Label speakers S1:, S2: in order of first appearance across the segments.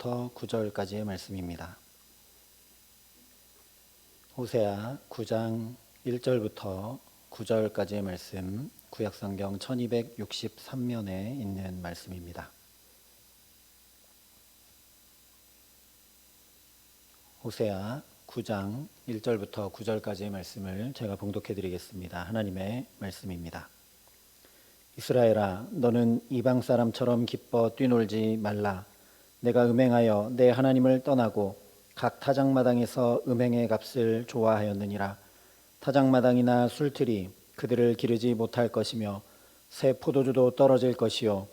S1: 1절부터 9절까지의 말씀입니다. 호세아 9장 1절부터 9절까지의 말씀, 구약성경 1263면에 있는 말씀입니다. 호세아 9장 1절부터 9절까지의 말씀을 제가 봉독해 드리겠습니다. 하나님의 말씀입니다. 이스라엘아, 너는 이방 사람처럼 기뻐 뛰놀지 말라. 내가 음행하여 내 하나님을 떠나고 각 타작마당에서 음행의 값을 좋아하였느니라. 타작마당이나 술틀이 그들을 기르지 못할 것이며 새 포도주도 떨어질 것이요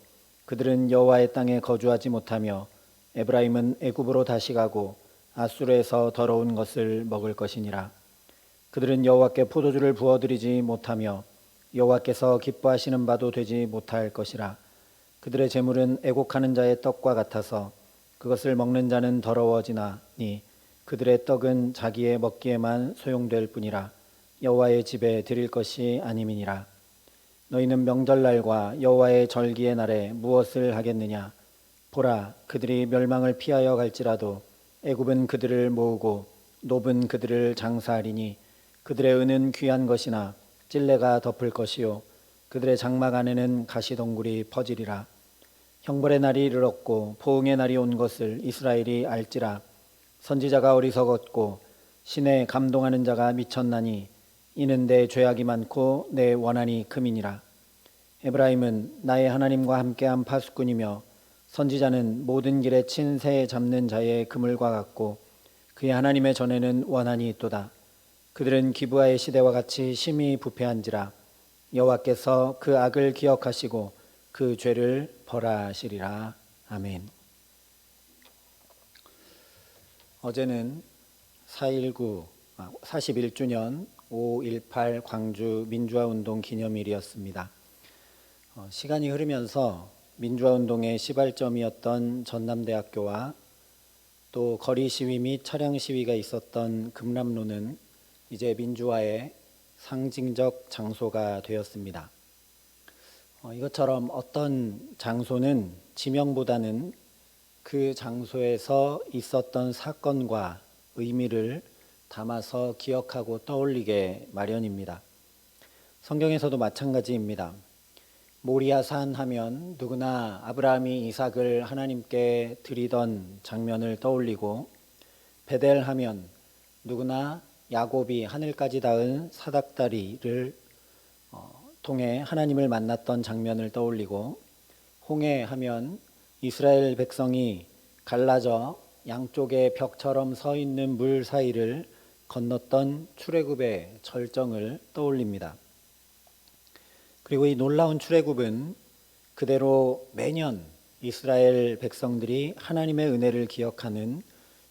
S1: 그들은 여호와의 땅에 거주하지 못하며 에브라임은 애굽으로 다시 가고 아수르에서 더러운 것을 먹을 것이니라. 그들은 여호와께 포도주를 부어드리지 못하며 여호와께서 기뻐하시는 바도 되지 못할 것이라. 그들의 재물은 애곡하는 자의 떡과 같아서 그것을 먹는 자는 더러워지나니 그들의 떡은 자기의 먹기에만 소용될 뿐이라. 여호와의 집에 드릴 것이 아님이니라. 너희는 명절날과 여호와의 절기의 날에 무엇을 하겠느냐? 보라, 그들이 멸망을 피하여 갈지라도 애굽은 그들을 모으고 노브는 그들을 장사하리니 그들의 은은 귀한 것이나 찔레가 덮을 것이요 그들의 장막 안에는 가시덩굴이 퍼지리라. 형벌의 날이 이르렀고 보응의 날이 온 것을 이스라엘이 알지라. 선지자가 어리석었고 신에 감동하는 자가 미쳤나니 이는 내 죄악이 많고 내 원한이 금이니라. 에브라임은 나의 하나님과 함께한 파수꾼이며 선지자는 모든 길에 친 새 잡는 자의 그물과 같고 그의 하나님의 전에는 원한이 있도다. 그들은 기브아의 시대와 같이 심히 부패한지라. 여호와께서 그 악을 기억하시고 그 죄를 벌하시리라. 아멘. 어제는 41주년 5.18 광주 민주화운동 기념일이었습니다. 시간이 흐르면서 민주화운동의 시발점이었던 전남대학교와 또 거리 시위 및 차량 시위가 있었던 금남로는 이제 민주화의 상징적 장소가 되었습니다. 이것처럼 어떤 장소는 지명보다는 그 장소에서 있었던 사건과 의미를 담아서 기억하고 떠올리게 마련입니다. 성경에서도 마찬가지입니다. 모리아산 하면 누구나 아브라함이 이삭을 하나님께 드리던 장면을 떠올리고, 베델 하면 누구나 야곱이 하늘까지 닿은 사닥다리를 통해 하나님을 만났던 장면을 떠올리고, 홍해 하면 이스라엘 백성이 갈라져 양쪽에 벽처럼 서 있는 물 사이를 건넜던 출애굽의 절정을 떠올립니다. 그리고 이 놀라운 출애굽은 그대로 매년 이스라엘 백성들이 하나님의 은혜를 기억하는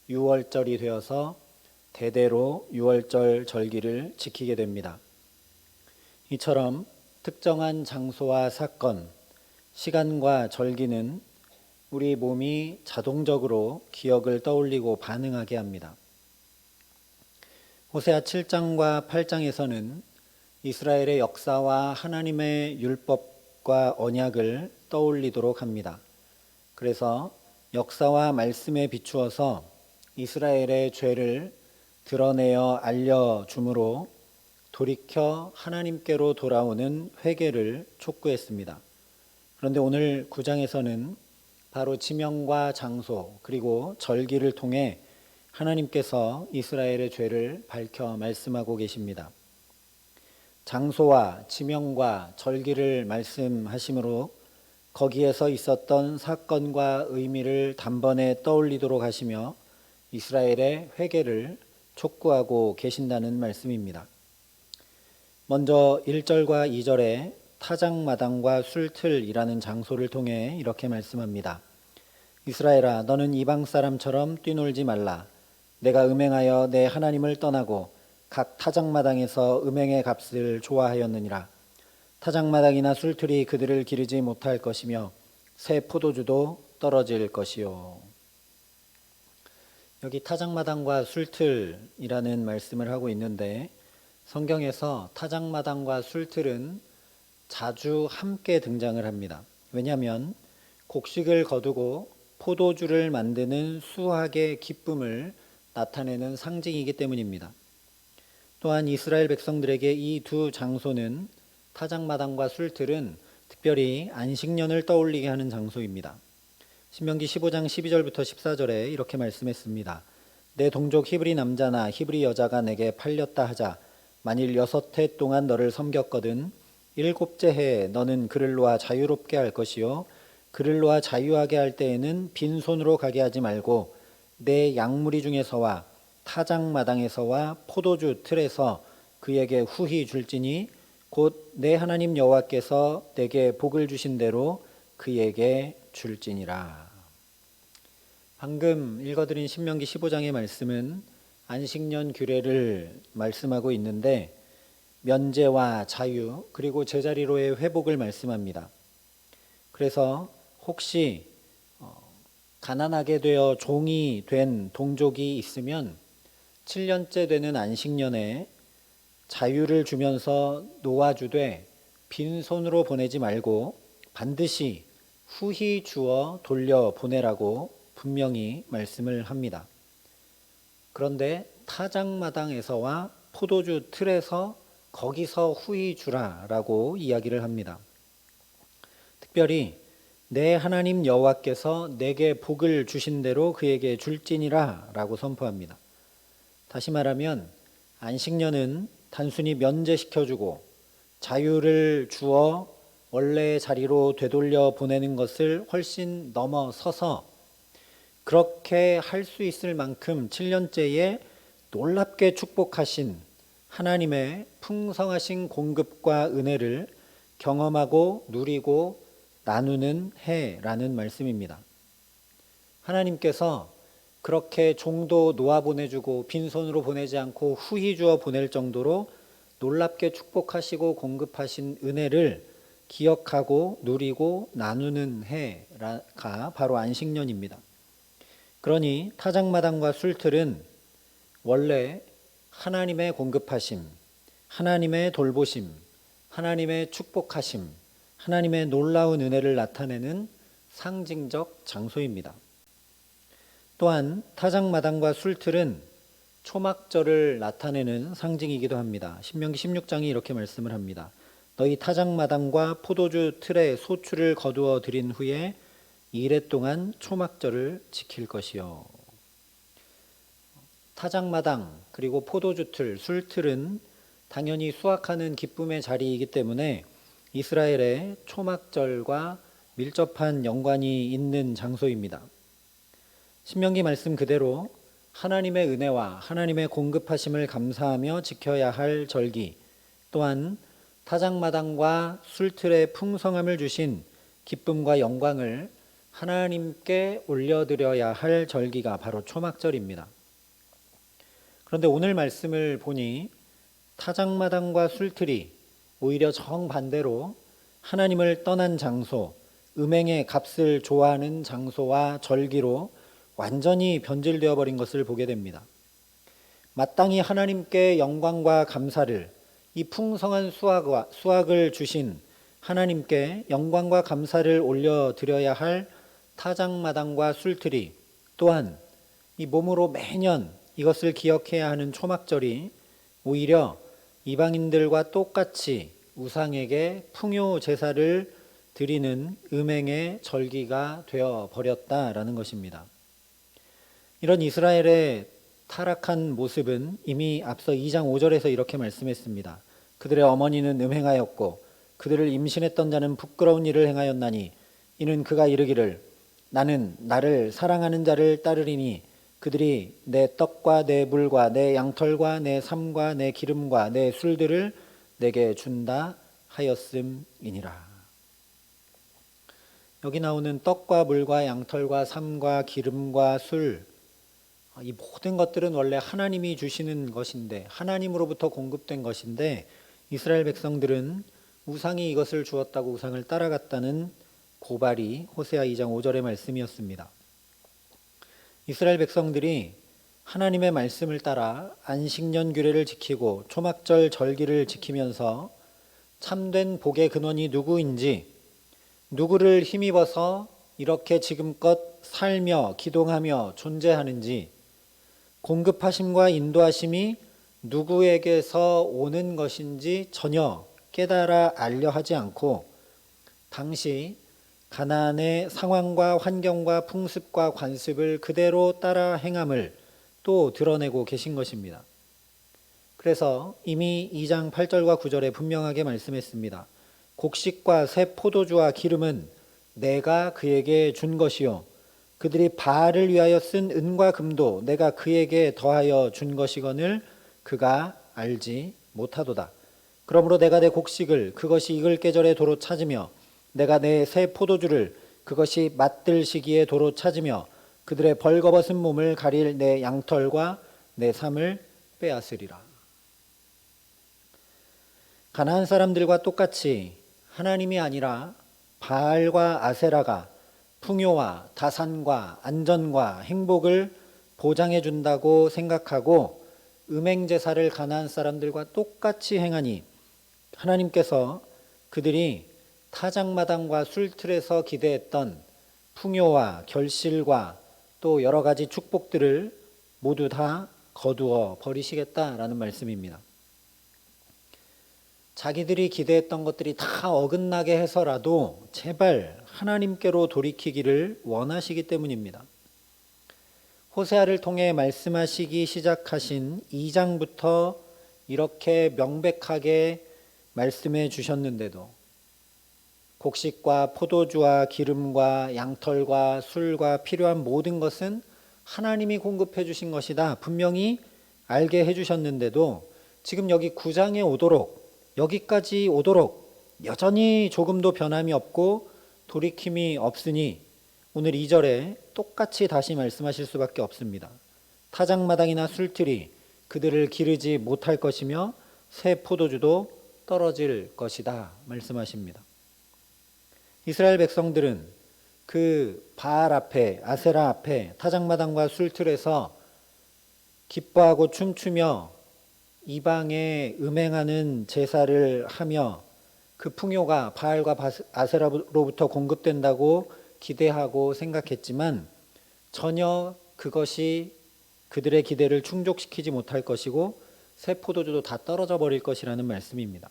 S1: 유월절이 되어서 대대로 유월절 절기를 지키게 됩니다. 이처럼 특정한 장소와 사건, 시간과 절기는 우리 몸이 자동적으로 기억을 떠올리고 반응하게 합니다. 호세아 7장과 8장에서는 이스라엘의 역사와 하나님의 율법과 언약을 떠올리도록 합니다. 그래서 역사와 말씀에 비추어서 이스라엘의 죄를 드러내어 알려줌으로 돌이켜 하나님께로 돌아오는 회개를 촉구했습니다. 그런데 오늘 9장에서는 바로 지명과 장소 그리고 절기를 통해 하나님께서 이스라엘의 죄를 밝혀 말씀하고 계십니다. 장소와 지명과 절기를 말씀하심으로 거기에서 있었던 사건과 의미를 단번에 떠올리도록 하시며 이스라엘의 회개를 촉구하고 계신다는 말씀입니다. 먼저 1절과 2절에 타작마당과 술틀이라는 장소를 통해 이렇게 말씀합니다. 이스라엘아, 너는 이방 사람처럼 뛰놀지 말라. 내가 음행하여 내 하나님을 떠나고 각 타작마당에서 음행의 값을 좋아하였느니라. 타작마당이나 술틀이 그들을 기르지 못할 것이며 새 포도주도 떨어질 것이요. 여기 타작마당과 술틀이라는 말씀을 하고 있는데, 성경에서 타작마당과 술틀은 자주 함께 등장을 합니다. 왜냐하면 곡식을 거두고 포도주를 만드는 수확의 기쁨을 나타내는 상징이기 때문입니다. 또한 이스라엘 백성들에게 이 두 장소는 타작마당과 술틀은 특별히 안식년을 떠올리게 하는 장소입니다. 신명기 15장 12절부터 14절에 이렇게 말씀했습니다. 내 동족 히브리 남자나 히브리 여자가 내게 팔렸다 하자. 만일 6해 동안 너를 섬겼거든 7째 해에 너는 그를 놓아 자유롭게 할 것이요 그를 놓아 자유하게 할 때에는 빈손으로 가게 하지 말고 내 양무리 중에서와 타작마당에서와 포도주 틀에서 그에게 후히 줄지니 곧 내 하나님 여호와께서 내게 복을 주신 대로 그에게 줄지니라. 방금 읽어드린 신명기 15장의 말씀은 안식년 규례를 말씀하고 있는데 면제와 자유 그리고 제자리로의 회복을 말씀합니다. 그래서 혹시 가난하게 되어 종이 된 동족이 있으면 7년째 되는 안식년에 자유를 주면서 놓아주되 빈손으로 보내지 말고 반드시 후히 주어 돌려보내라고 분명히 말씀을 합니다. 그런데 타작마당에서와 포도주 틀에서 거기서 후히 주라라고 이야기를 합니다. 특별히 내 하나님 여호와께서 내게 복을 주신 대로 그에게 줄지니라 라고 선포합니다. 다시 말하면 안식년은 단순히 면제시켜주고 자유를 주어 원래의 자리로 되돌려 보내는 것을 훨씬 넘어서서 그렇게 할 수 있을 만큼 7년째에 놀랍게 축복하신 하나님의 풍성하신 공급과 은혜를 경험하고 누리고 나누는 해라는 말씀입니다. 하나님께서 그렇게 종도 놓아 보내주고 빈손으로 보내지 않고 후히 주어 보낼 정도로 놀랍게 축복하시고 공급하신 은혜를 기억하고 누리고 나누는 해가 바로 안식년입니다. 그러니 타작마당과 술틀은 원래 하나님의 공급하심, 하나님의 돌보심, 하나님의 축복하심, 하나님의 놀라운 은혜를 나타내는 상징적 장소입니다. 또한 타작마당과 술틀은 초막절을 나타내는 상징이기도 합니다. 신명기 16장이 이렇게 말씀을 합니다. 너희 타작마당과 포도주 틀에 소출을 거두어 들인 후에 2일 동안 초막절을 지킬 것이요. 타작마당 그리고 포도주 틀, 술틀은 당연히 수확하는 기쁨의 자리이기 때문에 이스라엘의 초막절과 밀접한 연관이 있는 장소입니다. 신명기 말씀 그대로 하나님의 은혜와 하나님의 공급하심을 감사하며 지켜야 할 절기, 또한 타작마당과 술틀의 풍성함을 주신 기쁨과 영광을 하나님께 올려드려야 할 절기가 바로 초막절입니다. 그런데 오늘 말씀을 보니 타작마당과 술틀이 오히려 정반대로 하나님을 떠난 장소, 음행의 값을 좋아하는 장소와 절기로 완전히 변질되어 버린 것을 보게 됩니다. 마땅히 하나님께 영광과 감사를, 이 풍성한 수확을 주신 하나님께 영광과 감사를 올려드려야 할 타작마당과 술틀이, 또한 이 몸으로 매년 이것을 기억해야 하는 초막절이 오히려 이방인들과 똑같이 우상에게 풍요 제사를 드리는 음행의 절기가 되어 버렸다라는 것입니다. 이런 이스라엘의 타락한 모습은 이미 앞서 2장 5절에서 이렇게 말씀했습니다. 그들의 어머니는 음행하였고 그들을 임신했던 자는 부끄러운 일을 행하였나니 이는 그가 이르기를 나는 나를 사랑하는 자를 따르리니 그들이 내 떡과 내 물과 내 양털과 내 삶과 내 기름과 내 술들을 내게 준다 하였음이니라. 여기 나오는 떡과 물과 양털과 삶과 기름과 술, 이 모든 것들은 원래 하나님이 주시는 것인데, 하나님으로부터 공급된 것인데 이스라엘 백성들은 우상이 이것을 주었다고 우상을 따라갔다는 고발이 호세아 2장 5절의 말씀이었습니다. 이스라엘 백성들이 하나님의 말씀을 따라 안식년 규례를 지키고 초막절 절기를 지키면서 참된 복의 근원이 누구인지, 누구를 힘입어서 이렇게 지금껏 살며 기동하며 존재하는지, 공급하심과 인도하심이 누구에게서 오는 것인지 전혀 깨달아 알려 하지 않고 당시 가나안의 상황과 환경과 풍습과 관습을 그대로 따라 행함을 또 드러내고 계신 것입니다. 그래서 이미 2장 8절과 9절에 분명하게 말씀했습니다. 곡식과 새 포도주와 기름은 내가 그에게 준 것이요 그들이 바알을 위하여 쓴 은과 금도 내가 그에게 더하여 준 것이거늘 그가 알지 못하도다. 그러므로 내가 내 곡식을 그것이 익을 계절에 도로 찾으며 내가 내 새 포도주를 그것이 맛들 시기에 도로 찾으며 그들의 벌거벗은 몸을 가릴 내 양털과 내 삶을 빼앗으리라. 가나안 사람들과 똑같이 하나님이 아니라 바알과 아세라가 풍요와 다산과 안전과 행복을 보장해 준다고 생각하고 음행제사를 가나안 사람들과 똑같이 행하니 하나님께서 그들이 타작마당과 술틀에서 기대했던 풍요와 결실과 또 여러 가지 축복들을 모두 다 거두어 버리시겠다라는 말씀입니다. 자기들이 기대했던 것들이 다 어긋나게 해서라도 제발 하나님께로 돌이키기를 원하시기 때문입니다. 호세아를 통해 말씀하시기 시작하신 2장부터 이렇게 명백하게 말씀해 주셨는데도 곡식과 포도주와 기름과 양털과 술과 필요한 모든 것은 하나님이 공급해 주신 것이다 분명히 알게 해 주셨는데도 지금 여기 9장에 오도록 여기까지 오도록 여전히 조금도 변함이 없고 돌이킴이 없으니 오늘 2절에 똑같이 다시 말씀하실 수밖에 없습니다. 타작마당이나 술틀이 그들을 기르지 못할 것이며 새 포도주도 떨어질 것이다 말씀하십니다. 이스라엘 백성들은 그 바알 앞에 아세라 앞에 타작마당과 술틀에서 기뻐하고 춤추며 이방에 음행하는 제사를 하며 그 풍요가 바알과 아세라로부터 공급된다고 기대하고 생각했지만 전혀 그것이 그들의 기대를 충족시키지 못할 것이고 새 포도주도 다 떨어져 버릴 것이라는 말씀입니다.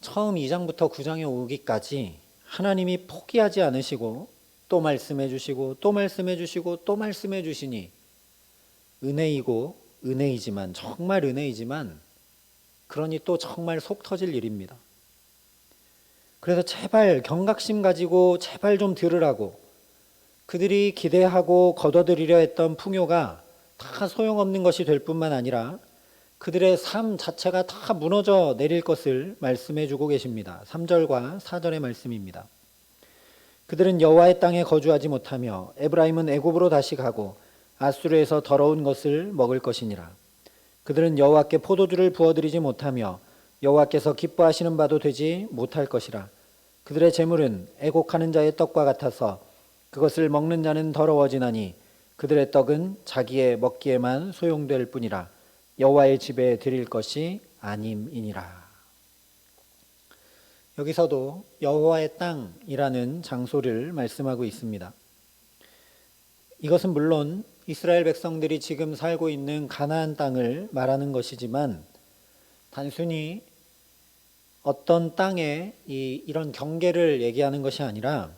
S1: 처음 2장부터 9장에 오기까지 하나님이 포기하지 않으시고 또 말씀해 주시고 또 말씀해 주시고 또 말씀해 주시니 은혜이고 은혜이지만 정말 은혜이지만 그러니 또 정말 속 터질 일입니다. 그래서 제발 경각심 가지고 제발 좀 들으라고 그들이 기대하고 거둬들이려 했던 풍요가 다 소용없는 것이 될 뿐만 아니라 그들의 삶 자체가 다 무너져 내릴 것을 말씀해 주고 계십니다. 3절과 4절의 말씀입니다. 그들은 여호와의 땅에 거주하지 못하며 에브라임은 애굽으로 다시 가고 아수르에서 더러운 것을 먹을 것이니라. 그들은 여호와께 포도주를 부어드리지 못하며 여호와께서 기뻐하시는 바도 되지 못할 것이라. 그들의 재물은 애곡하는 자의 떡과 같아서 그것을 먹는 자는 더러워지나니 그들의 떡은 자기의 먹기에만 소용될 뿐이라. 여호와의 집에 드릴 것이 아님이니라. 여기서도 여호와의 땅이라는 장소를 말씀하고 있습니다. 이것은 물론 이스라엘 백성들이 지금 살고 있는 가나안 땅을 말하는 것이지만 단순히 어떤 땅에 이런 경계를 얘기하는 것이 아니라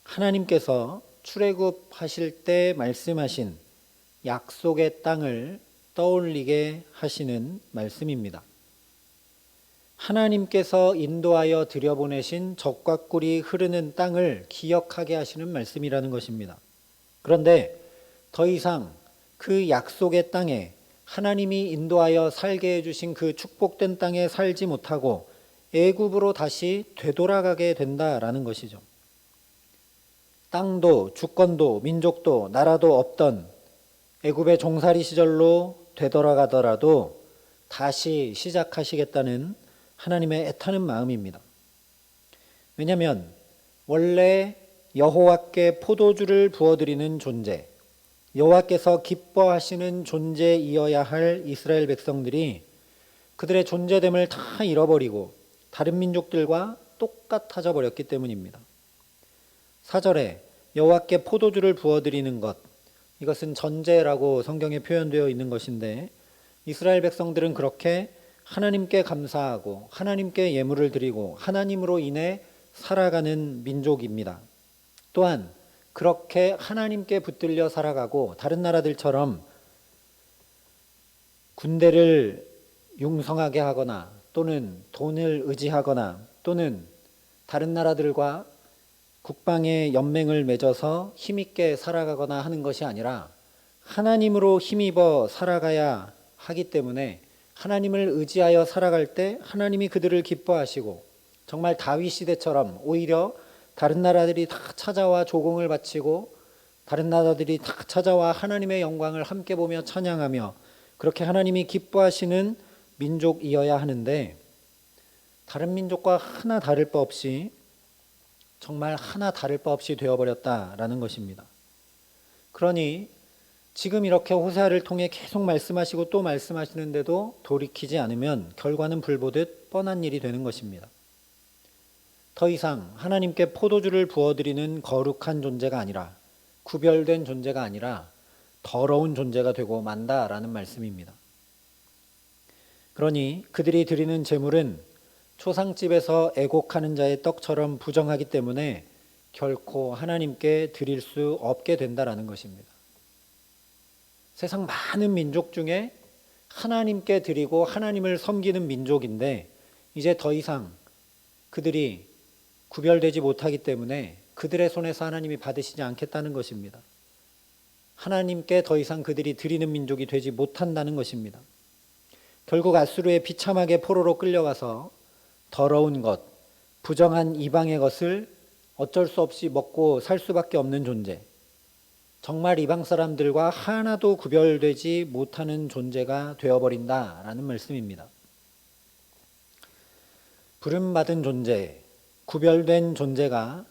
S1: 하나님께서 출애굽하실 때 말씀하신 약속의 땅을 떠올리게 하시는 말씀입니다. 하나님께서 인도하여 들여보내신 젖과 꿀이 흐르는 땅을 기억하게 하시는 말씀이라는 것입니다. 그런데 더 이상 그 약속의 땅에 하나님이 인도하여 살게 해주신 그 축복된 땅에 살지 못하고 애굽으로 다시 되돌아가게 된다라는 것이죠. 땅도 주권도 민족도 나라도 없던 애굽의 종살이 시절로 되돌아가더라도 다시 시작하시겠다는 하나님의 애타는 마음입니다. 왜냐하면 원래 여호와께 포도주를 부어드리는 존재, 여호와께서 기뻐하시는 존재이어야 할 이스라엘 백성들이 그들의 존재됨을 다 잃어버리고 다른 민족들과 똑같아져 버렸기 때문입니다. 4절에 여호와께 포도주를 부어드리는 것, 이것은 전제라고 성경에 표현되어 있는 것인데 이스라엘 백성들은 그렇게 하나님께 감사하고 하나님께 예물을 드리고 하나님으로 인해 살아가는 민족입니다. 또한 그렇게 하나님께 붙들려 살아가고 다른 나라들처럼 군대를 융성하게 하거나 또는 돈을 의지하거나 또는 다른 나라들과 국방의 연맹을 맺어서 힘있게 살아가거나 하는 것이 아니라 하나님으로 힘입어 살아가야 하기 때문에 하나님을 의지하여 살아갈 때 하나님이 그들을 기뻐하시고 정말 다윗 시대처럼 오히려 다른 나라들이 다 찾아와 조공을 바치고 다른 나라들이 다 찾아와 하나님의 영광을 함께 보며 찬양하며 그렇게 하나님이 기뻐하시는 민족이어야 하는데 다른 민족과 하나 다를 바 없이 정말 하나 다를 바 없이 되어버렸다라는 것입니다. 그러니 지금 이렇게 호세아를 통해 계속 말씀하시고 또 말씀하시는데도 돌이키지 않으면 결과는 불보듯 뻔한 일이 되는 것입니다. 더 이상 하나님께 포도주를 부어드리는 거룩한 존재가 아니라 구별된 존재가 아니라 더러운 존재가 되고 만다라는 말씀입니다. 그러니 그들이 드리는 제물은 초상집에서 애곡하는 자의 떡처럼 부정하기 때문에 결코 하나님께 드릴 수 없게 된다라는 것입니다. 세상 많은 민족 중에 하나님께 드리고 하나님을 섬기는 민족인데 이제 더 이상 그들이 구별되지 못하기 때문에 그들의 손에서 하나님이 받으시지 않겠다는 것입니다. 하나님께 더 이상 그들이 드리는 민족이 되지 못한다는 것입니다. 결국 아수르의 비참하게 포로로 끌려가서 더러운 것, 부정한 이방의 것을 어쩔 수 없이 먹고 살 수밖에 없는 존재, 정말 이방 사람들과 하나도 구별되지 못하는 존재가 되어버린다라는 말씀입니다. 부름받은 존재, 구별된 존재가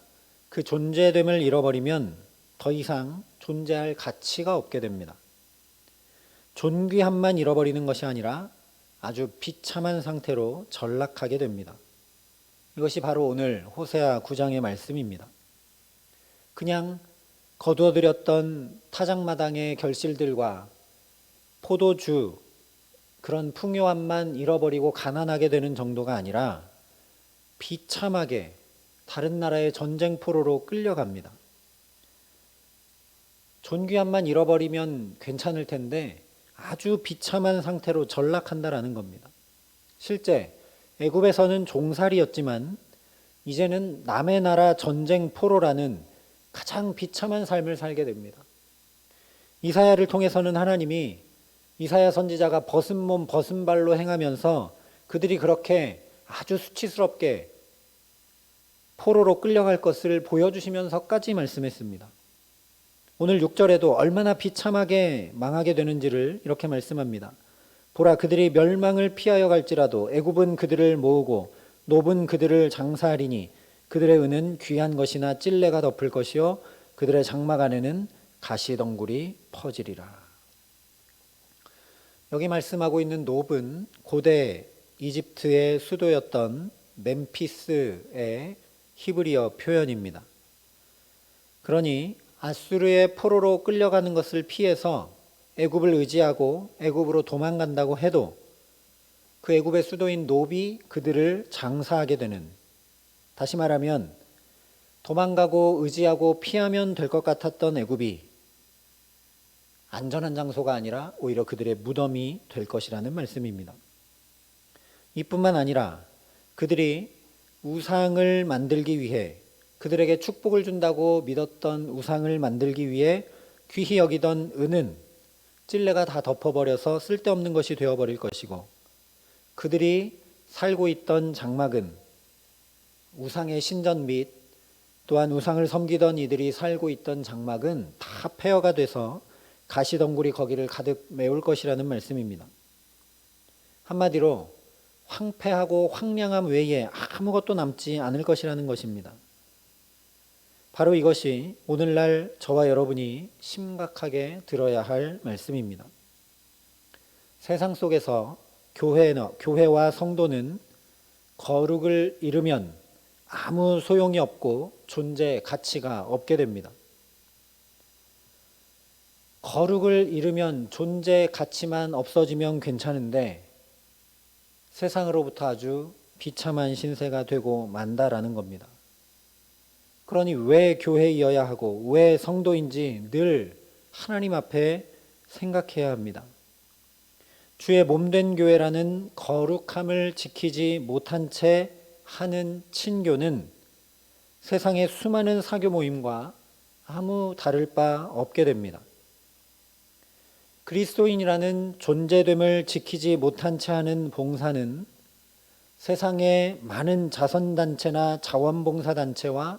S1: 그 존재됨을 잃어버리면 더 이상 존재할 가치가 없게 됩니다. 존귀함만 잃어버리는 것이 아니라 아주 비참한 상태로 전락하게 됩니다. 이것이 바로 오늘 호세아 9장의 말씀입니다. 그냥 거두어들였던 타작마당의 결실들과 포도주, 그런 풍요함만 잃어버리고 가난하게 되는 정도가 아니라 비참하게 다른 나라의 전쟁포로로 끌려갑니다. 존귀함만 잃어버리면 괜찮을 텐데 아주 비참한 상태로 전락한다라는 겁니다. 실제 애굽에서는 종살이였지만 이제는 남의 나라 전쟁포로라는 가장 비참한 삶을 살게 됩니다. 이사야를 통해서는 하나님이 이사야 선지자가 벗은 몸 벗은 발로 행하면서 그들이 그렇게 아주 수치스럽게 포로로 끌려갈 것을 보여주시면서까지 말씀했습니다. 오늘 6절에도 얼마나 비참하게 망하게 되는지를 이렇게 말씀합니다. 보라, 그들이 멸망을 피하여 갈지라도 애굽은 그들을 모으고 노은 그들을 장사하리니 그들의 은은 귀한 것이나 찔레가 덮을 것이요 그들의 장막 안에는 가시덩굴이 퍼지리라. 여기 말씀하고 있는 노은 고대 이집트의 수도였던 멤피스의 히브리어 표현입니다. 그러니 아수르의 포로로 끌려가는 것을 피해서 애굽을 의지하고 애굽으로 도망간다고 해도 그 애굽의 수도인 노비 그들을 장사하게 되는, 다시 말하면 도망가고 의지하고 피하면 될 것 같았던 애굽이 안전한 장소가 아니라 오히려 그들의 무덤이 될 것이라는 말씀입니다. 이뿐만 아니라 그들이 우상을 만들기 위해, 그들에게 축복을 준다고 믿었던 우상을 만들기 위해 귀히 여기던 은은 찔레가 다 덮어버려서 쓸데없는 것이 되어버릴 것이고, 그들이 살고 있던 장막은 우상의 신전 및 또한 우상을 섬기던 이들이 살고 있던 장막은 다 폐허가 돼서 가시덩굴이 거기를 가득 메울 것이라는 말씀입니다. 한마디로 황폐하고 황량함 외에 아무것도 남지 않을 것이라는 것입니다. 바로 이것이 오늘날 저와 여러분이 심각하게 들어야 할 말씀입니다. 세상 속에서 교회와 성도는 거룩을 잃으면 아무 소용이 없고 존재 가치가 없게 됩니다. 거룩을 잃으면 존재 가치만 없어지면 괜찮은데 세상으로부터 아주 비참한 신세가 되고 만다라는 겁니다. 그러니 왜 교회이어야 하고 왜 성도인지 늘 하나님 앞에 생각해야 합니다. 주의 몸된 교회라는 거룩함을 지키지 못한 채 하는 친교는 세상의 수많은 사교 모임과 아무 다를 바 없게 됩니다. 그리스도인이라는 존재됨을 지키지 못한 채 하는 봉사는 세상의 많은 자선단체나 자원봉사단체와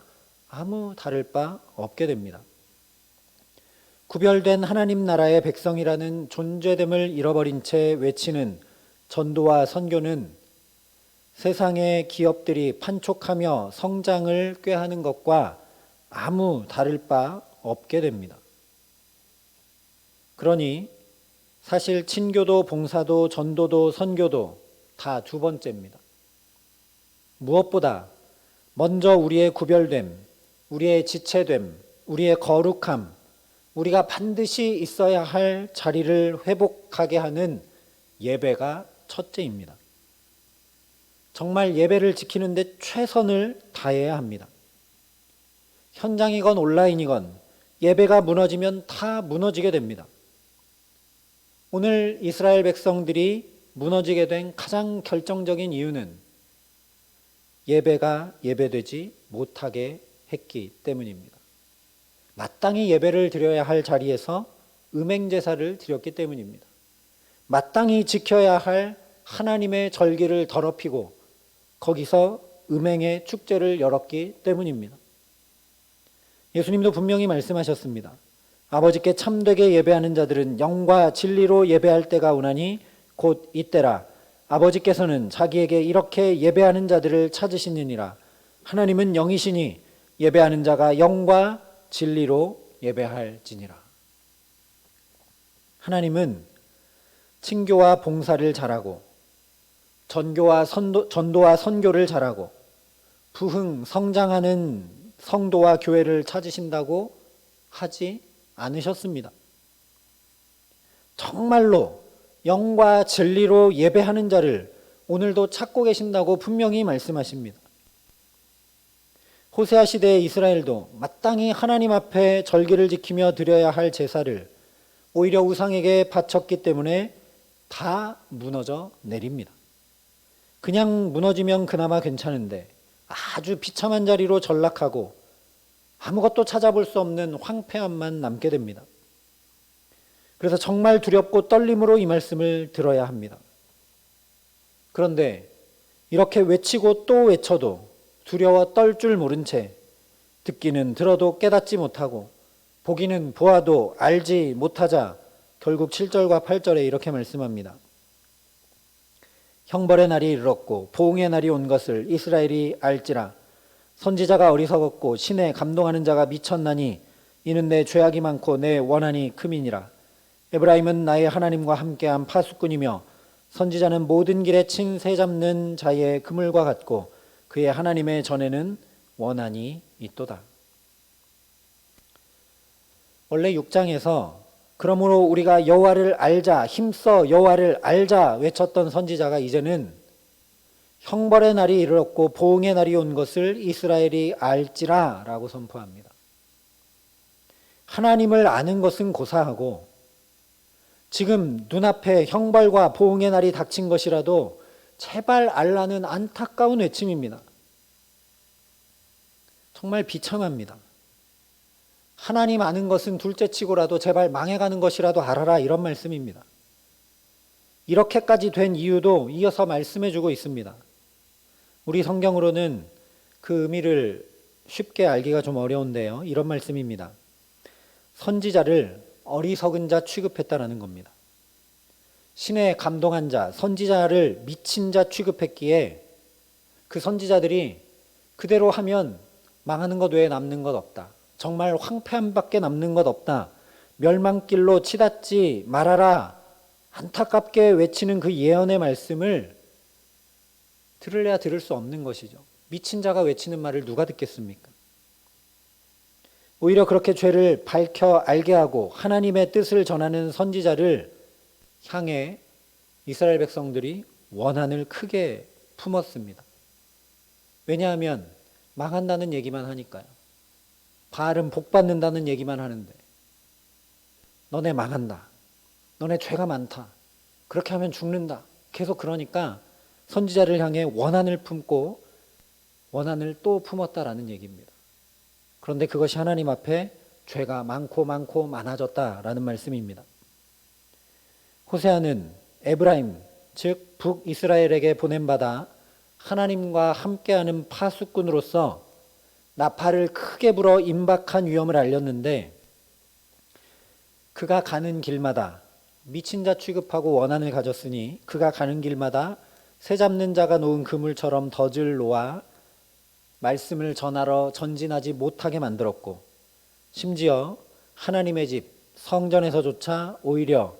S1: 아무 다를 바 없게 됩니다. 구별된 하나님 나라의 백성이라는 존재됨을 잃어버린 채 외치는 전도와 선교는 세상의 기업들이 판촉하며 성장을 꾀하는 것과 아무 다를 바 없게 됩니다. 그러니 사실 친교도 봉사도 전도도 선교도 다 두 번째입니다. 무엇보다 먼저 우리의 구별됨, 우리의 지체됨, 우리의 거룩함, 우리가 반드시 있어야 할 자리를 회복하게 하는 예배가 첫째입니다. 정말 예배를 지키는데 최선을 다해야 합니다. 현장이건 온라인이건 예배가 무너지면 다 무너지게 됩니다. 오늘 이스라엘 백성들이 무너지게 된 가장 결정적인 이유는 예배가 예배되지 못하게 했기 때문입니다. 마땅히 예배를 드려야 할 자리에서 음행제사를 드렸기 때문입니다. 마땅히 지켜야 할 하나님의 절기를 더럽히고 거기서 음행의 축제를 열었기 때문입니다. 예수님도 분명히 말씀하셨습니다. 아버지께 참되게 예배하는 자들은 영과 진리로 예배할 때가 오나니 곧 이때라. 아버지께서는 자기에게 이렇게 예배하는 자들을 찾으시느니라. 하나님은 영이시니 예배하는 자가 영과 진리로 예배할지니라. 하나님은 친교와 봉사를 잘하고 전도와 선교를 잘하고 부흥 성장하는 성도와 교회를 찾으신다고 하지 않으셨습니다. 정말로 영과 진리로 예배하는 자를 오늘도 찾고 계신다고 분명히 말씀하십니다. 호세아 시대의 이스라엘도 마땅히 하나님 앞에 절기를 지키며 드려야 할 제사를 오히려 우상에게 바쳤기 때문에 다 무너져 내립니다. 그냥 무너지면 그나마 괜찮은데 아주 비참한 자리로 전락하고 아무것도 찾아볼 수 없는 황폐함만 남게 됩니다. 그래서 정말 두렵고 떨림으로 이 말씀을 들어야 합니다. 그런데 이렇게 외치고 또 외쳐도 두려워 떨 줄 모른 채 듣기는 들어도 깨닫지 못하고 보기는 보아도 알지 못하자 결국 7절과 8절에 이렇게 말씀합니다. 형벌의 날이 이르렀고 보응의 날이 온 것을 이스라엘이 알지라. 선지자가 어리석었고 신에 감동하는 자가 미쳤나니 이는 내 죄악이 많고 내 원한이 크민이라. 에브라임은 나의 하나님과 함께한 파수꾼이며 선지자는 모든 길에 친 새 잡는 자의 그물과 같고 그의 하나님의 전에는 원한이 있도다. 원래 6장에서 그러므로 우리가 여호와를 알자 힘써 여호와를 알자 외쳤던 선지자가 이제는 형벌의 날이 이르렀고 보응의 날이 온 것을 이스라엘이 알지라 라고 선포합니다. 하나님을 아는 것은 고사하고 지금 눈앞에 형벌과 보응의 날이 닥친 것이라도 제발 알라는 안타까운 외침입니다. 정말 비참합니다. 하나님 아는 것은 둘째치고라도 제발 망해가는 것이라도 알아라 이런 말씀입니다. 이렇게까지 된 이유도 이어서 말씀해주고 있습니다. 우리 성경으로는 그 의미를 쉽게 알기가 좀 어려운데요. 이런 말씀입니다. 선지자를 어리석은 자 취급했다라는 겁니다. 신에 감동한 자, 선지자를 미친 자 취급했기에 그 선지자들이 그대로 하면 망하는 것 외에 남는 것 없다. 정말 황폐함밖에 남는 것 없다. 멸망길로 치닫지 말아라. 안타깝게 외치는 그 예언의 말씀을 들을래야 들을 수 없는 것이죠. 미친 자가 외치는 말을 누가 듣겠습니까? 오히려 그렇게 죄를 밝혀 알게 하고 하나님의 뜻을 전하는 선지자를 향해 이스라엘 백성들이 원한을 크게 품었습니다. 왜냐하면 망한다는 얘기만 하니까요. 바알은 복 받는다는 얘기만 하는데 너네 망한다. 너네 죄가 많다. 그렇게 하면 죽는다. 계속 그러니까 선지자를 향해 원한을 품고 원한을 또 품었다라는 얘기입니다. 그런데 그것이 하나님 앞에 죄가 많고 많아졌다라는 말씀입니다. 호세아는 에브라임, 즉 북이스라엘에게 보냄받아 하나님과 함께하는 파수꾼으로서 나팔을 크게 불어 임박한 위험을 알렸는데 그가 가는 길마다 미친 자 취급하고 원한을 가졌으니 그가 가는 길마다 새 잡는 자가 놓은 그물처럼 덫을 놓아 말씀을 전하러 전진하지 못하게 만들었고 심지어 하나님의 집 성전에서조차 오히려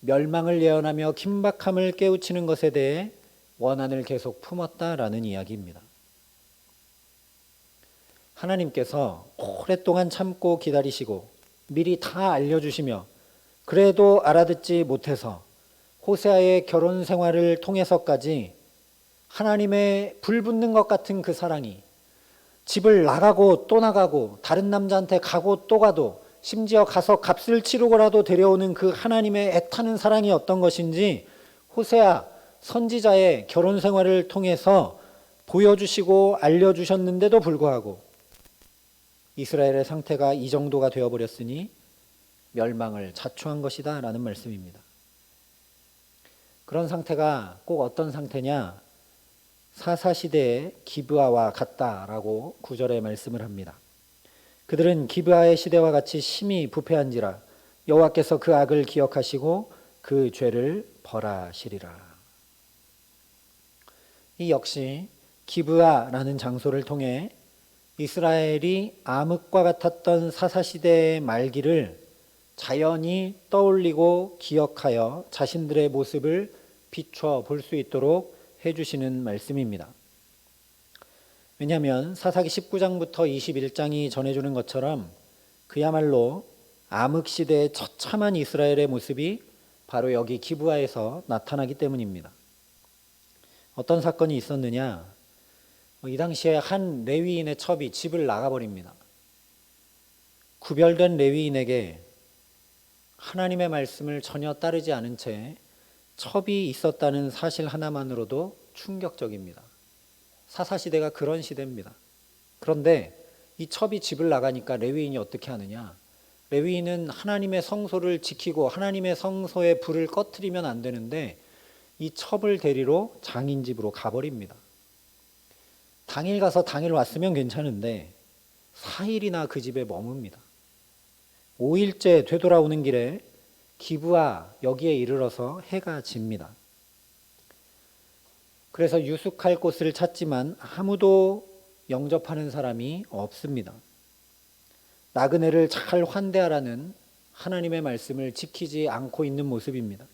S1: 멸망을 예언하며 긴박함을 깨우치는 것에 대해 원한을 계속 품었다라는 이야기입니다. 하나님께서 오랫동안 참고 기다리시고 미리 다 알려주시며 그래도 알아듣지 못해서 호세아의 결혼 생활을 통해서까지 하나님의 불붙는 것 같은 그 사랑이 집을 나가고 또 나가고 다른 남자한테 가고 또 가도 심지어 가서 값을 치르고라도 데려오는 그 하나님의 애타는 사랑이 어떤 것인지 호세아 선지자의 결혼 생활을 통해서 보여주시고 알려주셨는데도 불구하고 이스라엘의 상태가 이 정도가 되어버렸으니 멸망을 자초한 것이다 라는 말씀입니다. 그런 상태가 꼭 어떤 상태냐? 사사시대의 기브아와 같다라고 9절에 말씀을 합니다. 그들은 기브아의 시대와 같이 심히 부패한지라 여호와께서 그 악을 기억하시고 그 죄를 벌하시리라. 이 역시 기브아라는 장소를 통해 이스라엘이 암흑과 같았던 사사시대의 말기를 자연히 떠올리고 기억하여 자신들의 모습을 비춰 볼 수 있도록 해주시는 말씀입니다. 왜냐하면 사사기 19장부터 21장이 전해주는 것처럼 그야말로 암흑시대의 처참한 이스라엘의 모습이 바로 여기 기브아에서 나타나기 때문입니다. 어떤 사건이 있었느냐? 이 당시에 한 레위인의 첩이 집을 나가버립니다. 구별된 레위인에게 하나님의 말씀을 전혀 따르지 않은 채 첩이 있었다는 사실 하나만으로도 충격적입니다. 사사시대가 그런 시대입니다. 그런데 이 첩이 집을 나가니까 레위인이 어떻게 하느냐? 레위인은 하나님의 성소를 지키고 하나님의 성소에 불을 꺼트리면 안 되는데 이 첩을 데리러 장인 집으로 가버립니다. 당일 가서 당일 왔으면 괜찮은데 4일이나 그 집에 머뭅니다. 5일째 되돌아오는 길에 기브아 여기에 이르러서 해가 집니다. 그래서 유숙할 곳을 찾지만 아무도 영접하는 사람이 없습니다. 나그네를 잘 환대하라는 하나님의 말씀을 지키지 않고 있는 모습입니다.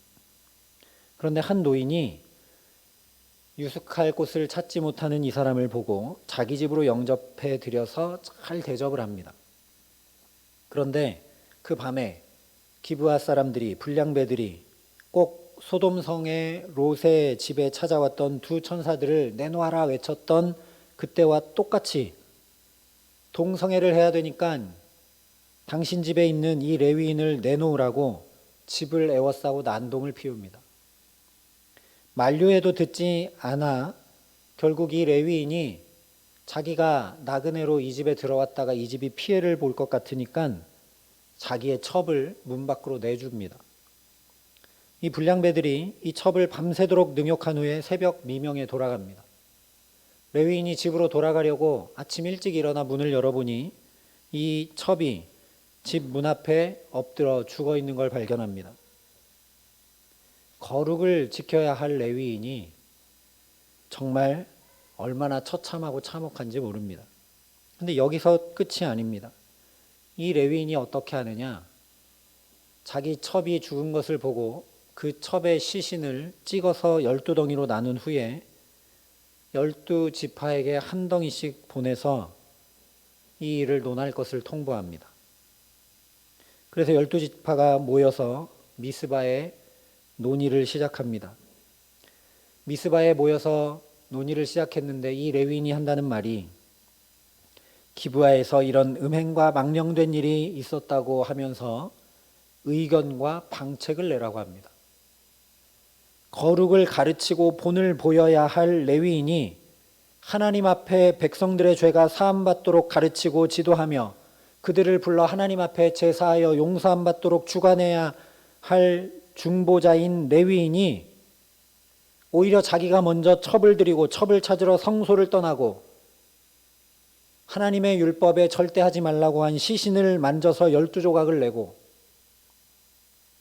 S1: 그런데 한 노인이 유숙할 곳을 찾지 못하는 이 사람을 보고 자기 집으로 영접해 드려서 잘 대접을 합니다. 그런데 그 밤에 기브아 사람들이 불량배들이 꼭 소돔성의 롯의 집에 찾아왔던 두 천사들을 내놓아라 외쳤던 그때와 똑같이 동성애를 해야 되니까 당신 집에 있는 이 레위인을 내놓으라고 집을 에워싸고 난동을 피웁니다. 만류해도 듣지 않아 결국 이 레위인이 자기가 나그네로 이 집에 들어왔다가 이 집이 피해를 볼 것 같으니까 자기의 첩을 문 밖으로 내줍니다. 이 불량배들이 이 첩을 밤새도록 능욕한 후에 새벽 미명에 돌아갑니다. 레위인이 집으로 돌아가려고 아침 일찍 일어나 문을 열어보니 이 첩이 집 문 앞에 엎드려 죽어 있는 걸 발견합니다. 거룩을 지켜야 할 레위인이 정말 얼마나 처참하고 참혹한지 모릅니다. 그런데 여기서 끝이 아닙니다. 이 레위인이 어떻게 하느냐? 자기 첩이 죽은 것을 보고 그 첩의 시신을 찍어서 12덩이로 나눈 후에 12지파에게 한 덩이씩 보내서 이 일을 논할 것을 통보합니다. 그래서 12지파가 모여서 미스바에 논의를 시작합니다. 미스바에 모여서 논의를 시작했는데 이 레위인이 한다는 말이 기브아에서 이런 음행과 망령된 일이 있었다고 하면서 의견과 방책을 내라고 합니다. 거룩을 가르치고 본을 보여야 할 레위인이 하나님 앞에 백성들의 죄가 사함받도록 가르치고 지도하며 그들을 불러 하나님 앞에 제사하여 용서함받도록 주관해야 할 중보자인 레위인이 오히려 자기가 먼저 첩을 들이고 첩을 찾으러 성소를 떠나고 하나님의 율법에 절대 하지 말라고 한 시신을 만져서 12조각을 내고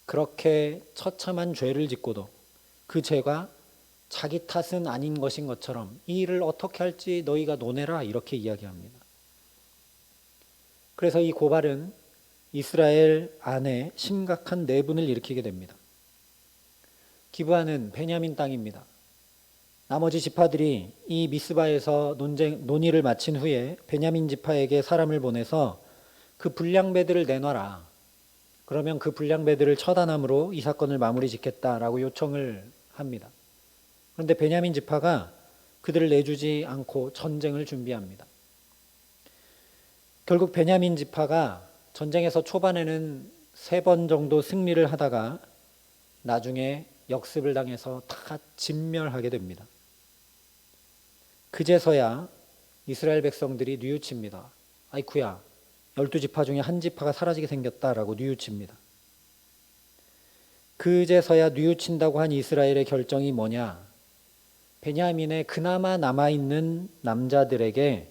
S1: 그렇게 처참한 죄를 짓고도 그 죄가 자기 탓은 아닌 것인 것처럼 이 일을 어떻게 할지 너희가 논해라 이렇게 이야기합니다. 그래서 이 고발은 이스라엘 안에 심각한 내분을 일으키게 됩니다. 기브아는 베냐민 땅입니다. 나머지 지파들이 이 미스바에서 논의를 마친 후에 베냐민 지파에게 사람을 보내서 그 불량배들을 내놔라. 그러면 그 불량배들을 처단함으로 이 사건을 마무리 짓겠다라고 요청을 합니다. 그런데 베냐민 지파가 그들을 내주지 않고 전쟁을 준비합니다. 결국 베냐민 지파가 전쟁에서 초반에는 3번 정도 승리를 하다가 나중에 역습을 당해서 다 진멸하게 됩니다. 그제서야 이스라엘 백성들이 뉘우칩니다. 아이쿠야, 12지파 중에 한 지파가 사라지게 생겼다라고 뉘우칩니다. 그제서야 뉘우친다고 한 이스라엘의 결정이 뭐냐? 베냐민의 그나마 남아있는 남자들에게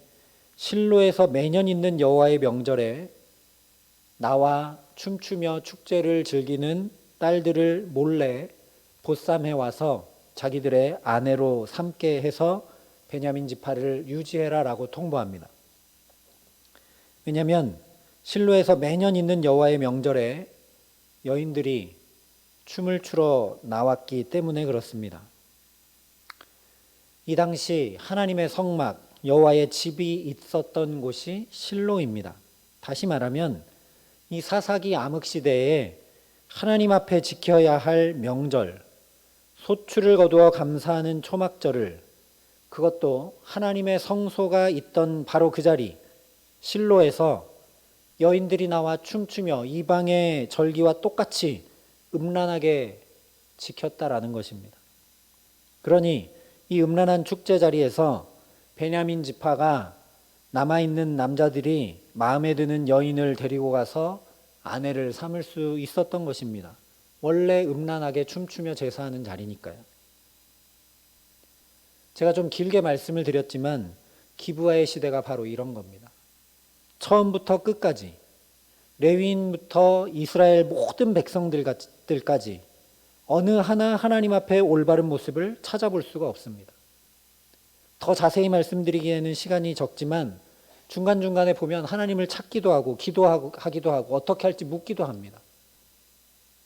S1: 실로에서 매년 있는 여호와의 명절에 나와 춤추며 축제를 즐기는 딸들을 몰래 보쌈해 와서 자기들의 아내로 삼게 해서 베냐민 지파를 유지해라라고 통보합니다. 왜냐하면 실로에서 매년 있는 여호와의 명절에 여인들이 춤을 추러 나왔기 때문에 그렇습니다. 이 당시 하나님의 성막 여호와의 집이 있었던 곳이 실로입니다. 다시 말하면 이 사사기 암흑 시대에 하나님 앞에 지켜야 할 명절, 소출을 거두어 감사하는 초막절을 그것도 하나님의 성소가 있던 바로 그 자리 실로에서 여인들이 나와 춤추며 이방의 절기와 똑같이 음란하게 지켰다라는 것입니다. 그러니 이 음란한 축제 자리에서 베냐민 지파가 남아있는 남자들이 마음에 드는 여인을 데리고 가서 아내를 삼을 수 있었던 것입니다. 원래 음란하게 춤추며 제사하는 자리니까요. 제가 좀 길게 말씀을 드렸지만 기브아의 시대가 바로 이런 겁니다. 처음부터 끝까지 레위인부터 이스라엘 모든 백성들까지 어느 하나 하나님 앞에 올바른 모습을 찾아볼 수가 없습니다. 더 자세히 말씀드리기에는 시간이 적지만 중간중간에 보면 하나님을 찾기도 하고 기도하기도 하고 어떻게 할지 묻기도 합니다.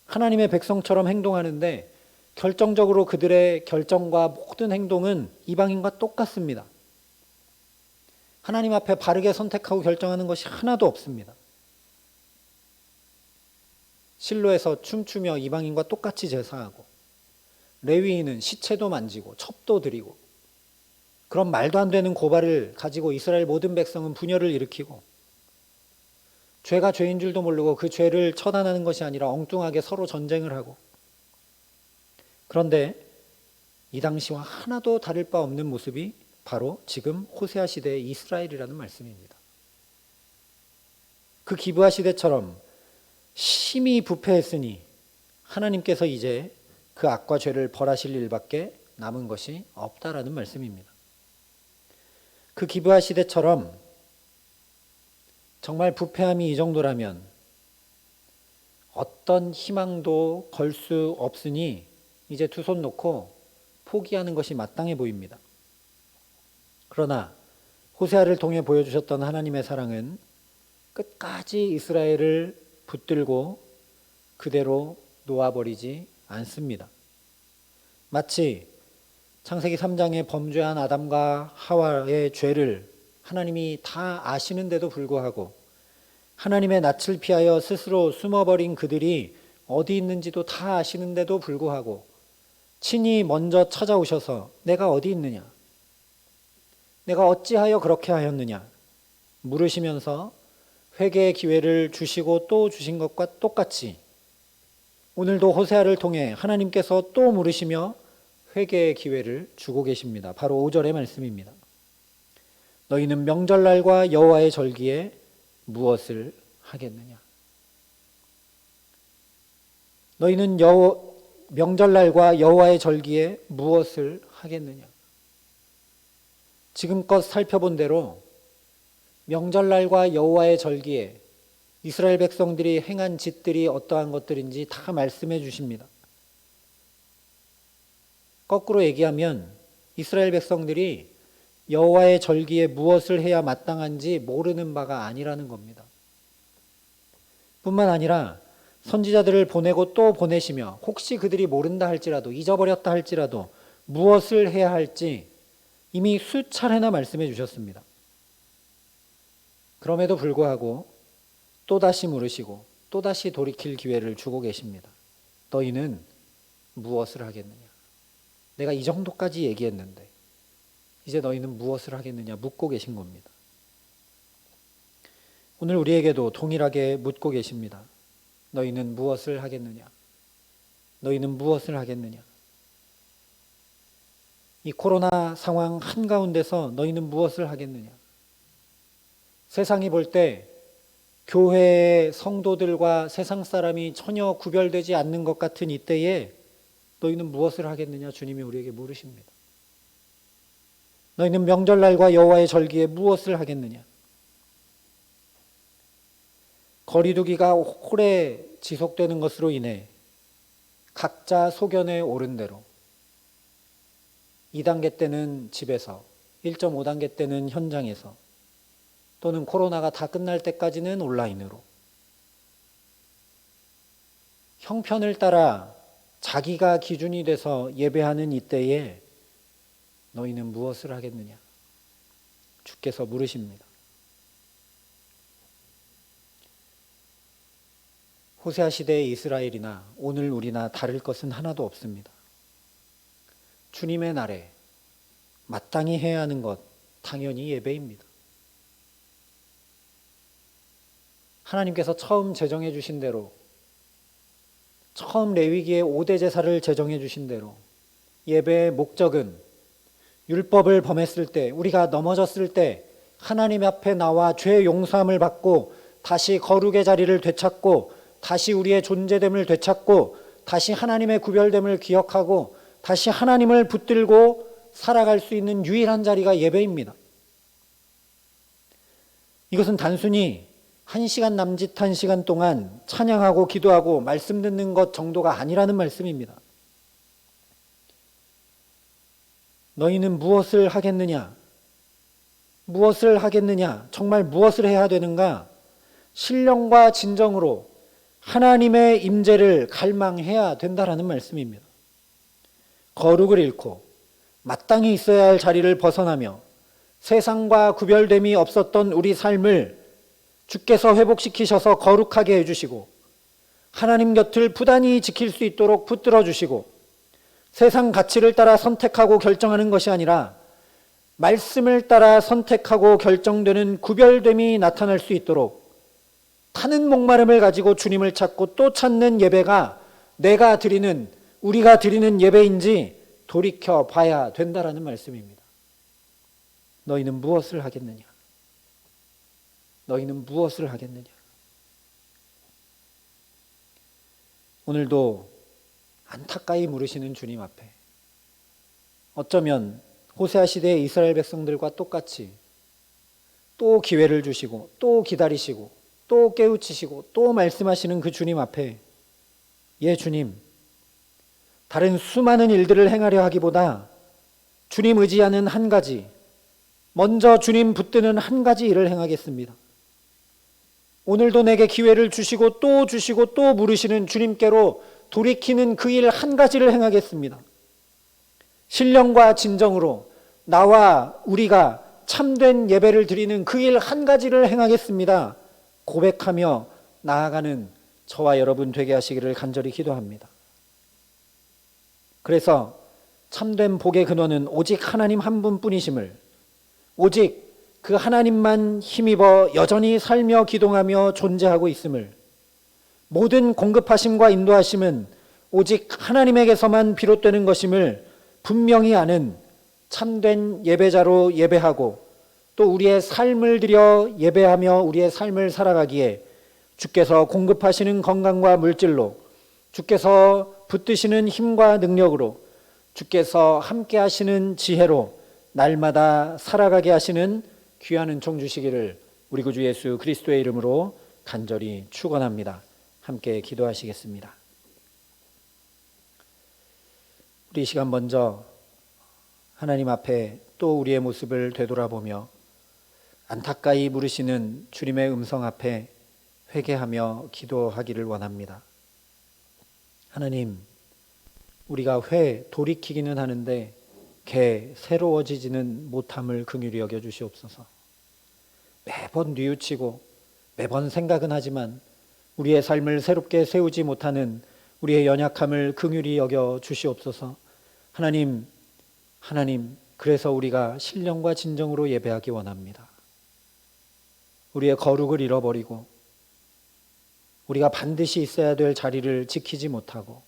S1: 하나님의 백성처럼 행동하는데 결정적으로 그들의 결정과 모든 행동은 이방인과 똑같습니다. 하나님 앞에 바르게 선택하고 결정하는 것이 하나도 없습니다. 실로에서 춤추며 이방인과 똑같이 제사하고 레위인은 시체도 만지고 첩도 드리고 그런 말도 안 되는 고발을 가지고 이스라엘 모든 백성은 분열을 일으키고 죄가 죄인 줄도 모르고 그 죄를 처단하는 것이 아니라 엉뚱하게 서로 전쟁을 하고 그런데 이 당시와 하나도 다를 바 없는 모습이 바로 지금 호세아 시대의 이스라엘이라는 말씀입니다. 그 기브아 시대처럼 심히 부패했으니 하나님께서 이제 그 악과 죄를 벌하실 일밖에 남은 것이 없다라는 말씀입니다. 그 기브아 시대처럼 정말 부패함이 이 정도라면 어떤 희망도 걸 수 없으니 이제 두 손 놓고 포기하는 것이 마땅해 보입니다. 그러나 호세아를 통해 보여주셨던 하나님의 사랑은 끝까지 이스라엘을 붙들고 그대로 놓아버리지 않습니다. 마치 창세기 3장에 범죄한 아담과 하와의 죄를 하나님이 다 아시는데도 불구하고 하나님의 낯을 피하여 스스로 숨어버린 그들이 어디 있는지도 다 아시는데도 불구하고 친히 먼저 찾아오셔서 내가 어디 있느냐? 내가 어찌하여 그렇게 하였느냐? 물으시면서 회개의 기회를 주시고 또 주신 것과 똑같이 오늘도 호세아를 통해 하나님께서 또 물으시며 회개의 기회를 주고 계십니다. 바로 5절의 말씀입니다. 너희는 명절날과 여호와의 절기에 무엇을 하겠느냐? 너희는 명절날과 여호와의 절기에 무엇을 하겠느냐? 지금껏 살펴본 대로 명절날과 여호와의 절기에 이스라엘 백성들이 행한 짓들이 어떠한 것들인지 다 말씀해 주십니다. 거꾸로 얘기하면 이스라엘 백성들이 여호와의 절기에 무엇을 해야 마땅한지 모르는 바가 아니라는 겁니다. 뿐만 아니라 선지자들을 보내고 또 보내시며 혹시 그들이 모른다 할지라도 잊어버렸다 할지라도 무엇을 해야 할지 이미 수차례나 말씀해 주셨습니다. 그럼에도 불구하고 또다시 물으시고 또다시 돌이킬 기회를 주고 계십니다. 너희는 무엇을 하겠느냐? 내가 이 정도까지 얘기했는데 이제 너희는 무엇을 하겠느냐 묻고 계신 겁니다. 오늘 우리에게도 동일하게 묻고 계십니다. 너희는 무엇을 하겠느냐? 너희는 무엇을 하겠느냐? 이 코로나 상황 한가운데서 너희는 무엇을 하겠느냐? 세상이 볼 때 교회의 성도들과 세상 사람이 전혀 구별되지 않는 것 같은 이때에 너희는 무엇을 하겠느냐? 주님이 우리에게 물으십니다. 너희는 명절날과 여호와의 절기에 무엇을 하겠느냐? 거리두기가 오래 지속되는 것으로 인해 각자 소견에 오른 대로 2단계 때는 집에서, 1.5단계 때는 현장에서, 또는 코로나가 다 끝날 때까지는 온라인으로 형편을 따라 자기가 기준이 돼서 예배하는 이때에 너희는 무엇을 하겠느냐? 주께서 물으십니다. 호세아 시대의 이스라엘이나 오늘 우리나 다를 것은 하나도 없습니다. 주님의 날에 마땅히 해야 하는 것 당연히 예배입니다. 하나님께서 처음 제정해 주신 대로, 처음 레위기의 5대 제사를 제정해 주신 대로 예배의 목적은 율법을 범했을 때, 우리가 넘어졌을 때 하나님 앞에 나와 죄 용서함을 받고 다시 거룩의 자리를 되찾고 다시 우리의 존재됨을 되찾고 다시 하나님의 구별됨을 기억하고 다시 하나님을 붙들고 살아갈 수 있는 유일한 자리가 예배입니다. 이것은 단순히 1시간 남짓한 시간 동안 찬양하고 기도하고 말씀 듣는 것 정도가 아니라는 말씀입니다. 너희는 무엇을 하겠느냐? 무엇을 하겠느냐? 정말 무엇을 해야 되는가? 신령과 진정으로 하나님의 임재를 갈망해야 된다라는 말씀입니다. 거룩을 잃고 마땅히 있어야 할 자리를 벗어나며 세상과 구별됨이 없었던 우리 삶을 주께서 회복시키셔서 거룩하게 해주시고 하나님 곁을 부단히 지킬 수 있도록 붙들어 주시고 세상 가치를 따라 선택하고 결정하는 것이 아니라 말씀을 따라 선택하고 결정되는 구별됨이 나타날 수 있도록 타는 목마름을 가지고 주님을 찾고 또 찾는 예배가 내가 드리는, 우리가 드리는 예배인지 돌이켜 봐야 된다라는 말씀입니다. 너희는 무엇을 하겠느냐? 너희는 무엇을 하겠느냐? 오늘도 안타까이 물으시는 주님 앞에 어쩌면 호세아 시대의 이스라엘 백성들과 똑같이 또 기회를 주시고 또 기다리시고 또 깨우치시고 또 말씀하시는 그 주님 앞에 예 주님, 다른 수많은 일들을 행하려 하기보다 주님 의지하는 한 가지, 먼저 주님 붙드는 한 가지 일을 행하겠습니다. 오늘도 내게 기회를 주시고 또 물으시는 주님께로 돌이키는 그 일 한 가지를 행하겠습니다. 신령과 진정으로 나와 우리가 참된 예배를 드리는 그 일 한 가지를 행하겠습니다 고백하며 나아가는 저와 여러분 되게 하시기를 간절히 기도합니다. 그래서 참된 복의 근원은 오직 하나님 한 분뿐이심을, 오직 그 하나님만 힘입어 여전히 살며 기동하며 존재하고 있음을, 모든 공급하심과 인도하심은 오직 하나님에게서만 비롯되는 것임을 분명히 아는 참된 예배자로 예배하고 또 우리의 삶을 들여 예배하며 우리의 삶을 살아가기에 주께서 공급하시는 건강과 물질로, 주께서 붙드시는 힘과 능력으로, 주께서 함께 하시는 지혜로 날마다 살아가게 하시는 귀한 은총 주시기를 우리 구주 예수 그리스도의 이름으로 간절히 축원합니다. 함께 기도하시겠습니다. 우리 이 시간 먼저 하나님 앞에 또 우리의 모습을 되돌아보며 안타까이 물으시는 주님의 음성 앞에 회개하며 기도하기를 원합니다. 하나님, 우리가 돌이키기는 하는데 새로워지지는 못함을 긍휼히 여겨 주시옵소서. 매번 뉘우치고 매번 생각은 하지만 우리의 삶을 새롭게 세우지 못하는 우리의 연약함을 긍휼히 여겨 주시옵소서. 하나님, 그래서 우리가 신령과 진정으로 예배하기 원합니다. 우리의 거룩을 잃어버리고 우리가 반드시 있어야 될 자리를 지키지 못하고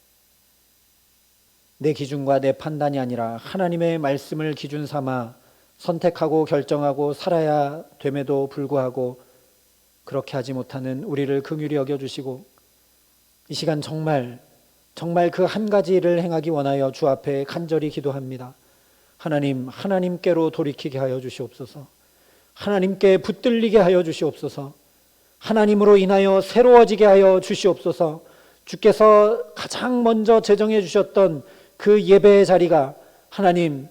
S1: 내 기준과 내 판단이 아니라 하나님의 말씀을 기준 삼아 선택하고 결정하고 살아야 됨에도 불구하고 그렇게 하지 못하는 우리를 긍휼히 여겨주시고 이 시간 정말 그 한 가지를 행하기 원하여 주 앞에 간절히 기도합니다. 하나님께로 돌이키게 하여 주시옵소서. 하나님께 붙들리게 하여 주시옵소서. 하나님으로 인하여 새로워지게 하여 주시옵소서. 주께서 가장 먼저 제정해 주셨던 그 예배의 자리가 하나님